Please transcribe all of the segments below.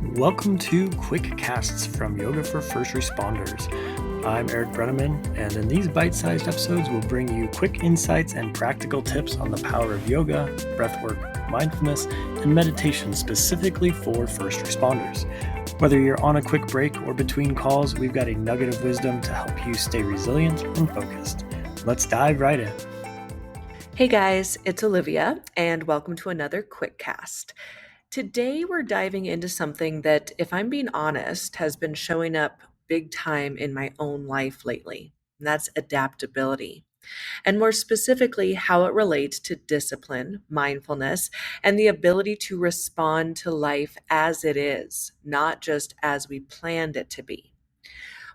Welcome to QuickCasts from Yoga for First Responders. I'm Eric Brenneman, and in these bite-sized episodes, we'll bring you quick insights and practical tips on the power of yoga, breathwork, mindfulness, and meditation specifically for first responders. Whether you're on a quick break or between calls, we've got a nugget of wisdom to help you stay resilient and focused. Let's dive right in. Hey guys, it's Olivia, and welcome to another QuickCast. Today we're diving into something that, if I'm being honest, has been showing up big time in my own life lately, and that's adaptability. And more specifically, how it relates to discipline, mindfulness, and the ability to respond to life as it is, not just as we planned it to be.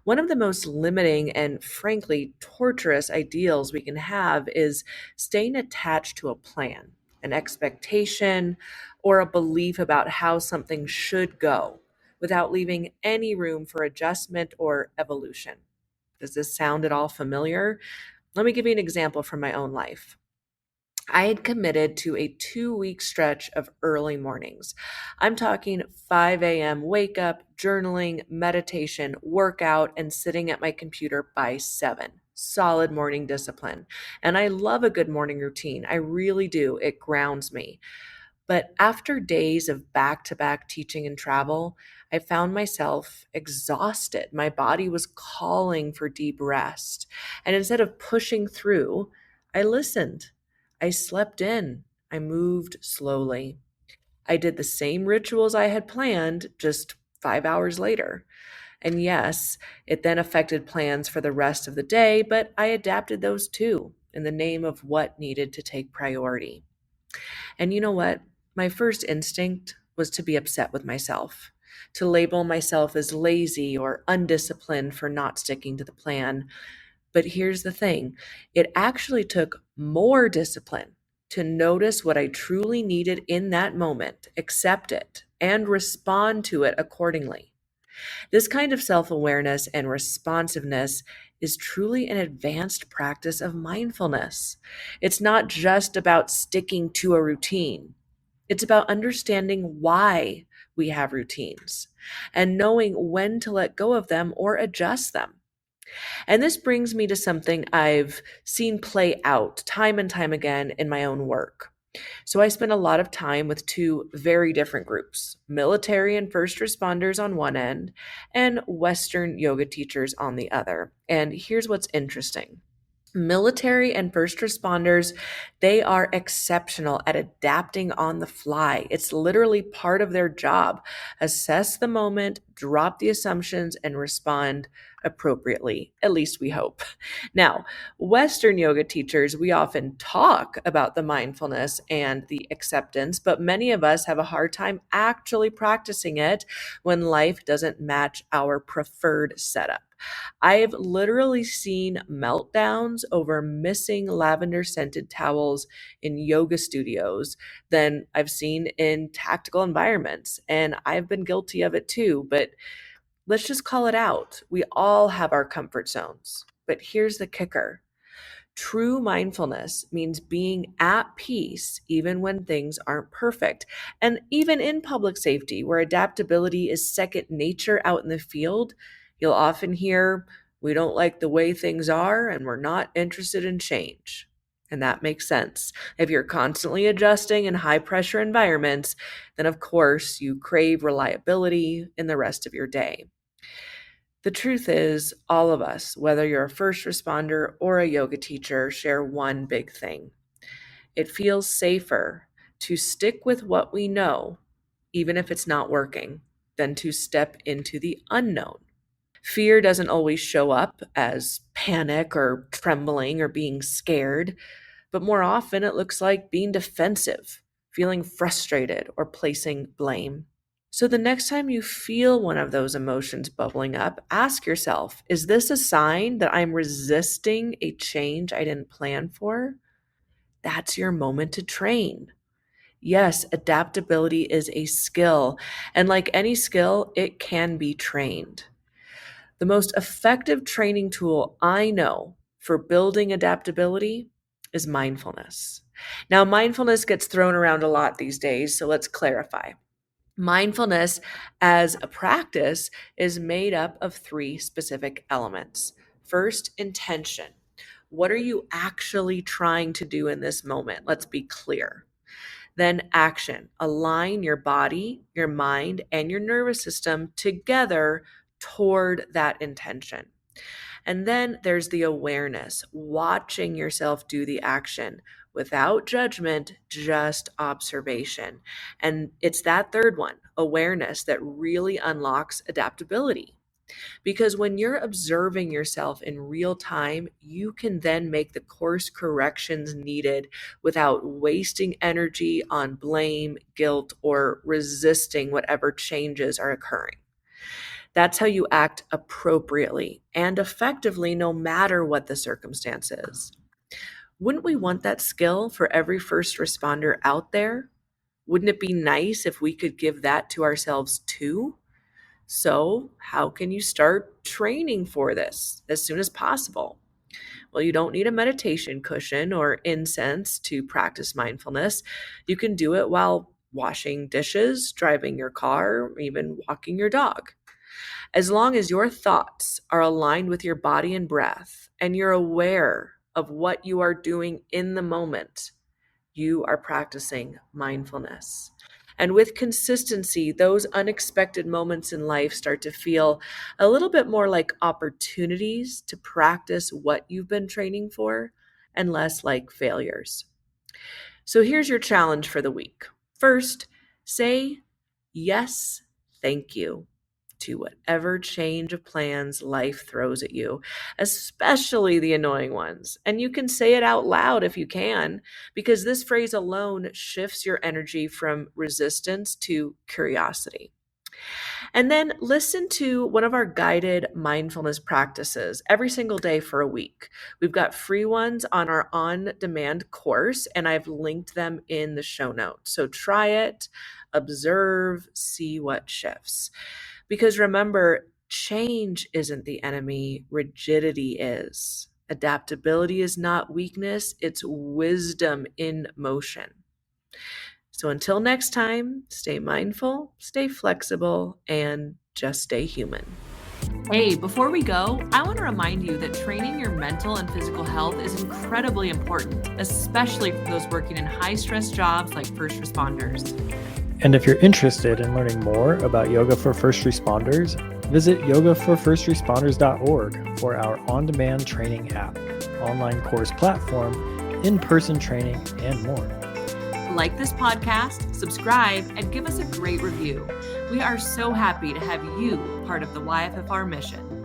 One of the most limiting and frankly torturous ideals we can have is staying attached to a plan, an expectation, or a belief about how something should go without leaving any room for adjustment or evolution. Does this sound at all familiar? Let me give you an example from my own life. I had committed to a 2 week stretch of early mornings. I'm talking 5 a.m. wake up, journaling, meditation, workout, and sitting at my computer by 7. Solid morning discipline. And I love a good morning routine. I really do. It grounds me. But after days of back to back teaching and travel, I found myself exhausted. My body was calling for deep rest. And instead of pushing through, I listened. I slept in. I moved slowly. I did the same rituals I had planned just 5 hours later. And yes, it then affected plans for the rest of the day, but I adapted those too in the name of what needed to take priority. And you know what? My first instinct was to be upset with myself, to label myself as lazy or undisciplined for not sticking to the plan. But here's the thing, it actually took more discipline to notice what I truly needed in that moment, accept it, and respond to it accordingly. This kind of self awareness and responsiveness is truly an advanced practice of mindfulness. It's not just about sticking to a routine, it's about understanding why we have routines and knowing when to let go of them or adjust them. And this brings me to something I've seen play out time and time again in my own work. So I spent a lot of time with two very different groups, military and first responders on one end, and Western yoga teachers on the other. And here's what's interesting. Military and first responders, they are exceptional at adapting on the fly. It's literally part of their job. Assess the moment, drop the assumptions, and respond appropriately. At least we hope. Now, Western yoga teachers, we often talk about the mindfulness and the acceptance, but many of us have a hard time actually practicing it when life doesn't match our preferred setup. I've literally seen meltdowns over missing lavender scented towels in yoga studios than I've seen in tactical environments. And I've been guilty of it too. But let's just call it out. We all have our comfort zones. But here's the kicker. True mindfulness means being at peace even when things aren't perfect. And even in public safety, where adaptability is second nature out in the field, you'll often hear, we don't like the way things are and we're not interested in change. And that makes sense. If you're constantly adjusting in high pressure environments, then of course you crave reliability in the rest of your day. The truth is, all of us, whether you're a first responder or a yoga teacher, share one big thing. It feels safer to stick with what we know, even if it's not working, than to step into the unknown. Fear doesn't always show up as panic or trembling or being scared, but more often it looks like being defensive, feeling frustrated, or placing blame. So the next time you feel one of those emotions bubbling up, ask yourself, is this a sign that I'm resisting a change I didn't plan for? That's your moment to train. Yes, adaptability is a skill, and like any skill, it can be trained. The most effective training tool I know for building adaptability is mindfulness. Now, mindfulness gets thrown around a lot these days, so let's clarify. Mindfulness as a practice is made up of three specific elements. First, intention. What are you actually trying to do in this moment? Let's be clear. Then action. Align your body, your mind, and your nervous system together toward that intention. And then there's the awareness, watching yourself do the action without judgment, just observation. And it's that third one, awareness, that really unlocks adaptability. Because when you're observing yourself in real time, you can then make the course corrections needed without wasting energy on blame, guilt, or resisting whatever changes are occurring. That's how you act appropriately and effectively, no matter what the circumstances. Wouldn't we want that skill for every first responder out there? Wouldn't it be nice if we could give that to ourselves too? So, how can you start training for this as soon as possible? Well, you don't need a meditation cushion or incense to practice mindfulness. You can do it while washing dishes, driving your car, or even walking your dog. As long as your thoughts are aligned with your body and breath, and you're aware of what you are doing in the moment, you are practicing mindfulness. And with consistency, those unexpected moments in life start to feel a little bit more like opportunities to practice what you've been training for and less like failures. So here's your challenge for the week. First, say yes, thank you to whatever change of plans life throws at you, especially the annoying ones. And you can say it out loud if you can, because this phrase alone shifts your energy from resistance to curiosity. And then listen to one of our guided mindfulness practices every single day for a week. We've got free ones on our on-demand course, and I've linked them in the show notes. So try it, observe, see what shifts. Because remember, change isn't the enemy, rigidity is. Adaptability is not weakness, it's wisdom in motion. So until next time, stay mindful, stay flexible, and just stay human. Hey, before we go, I want to remind you that training your mental and physical health is incredibly important, especially for those working in high-stress jobs like first responders. And if you're interested in learning more about yoga for first responders, visit yogaforfirstresponders.org for our on-demand training app, online course platform, in-person training, and more. Like this podcast, subscribe, and give us a great review. We are so happy to have you part of the YFFR mission.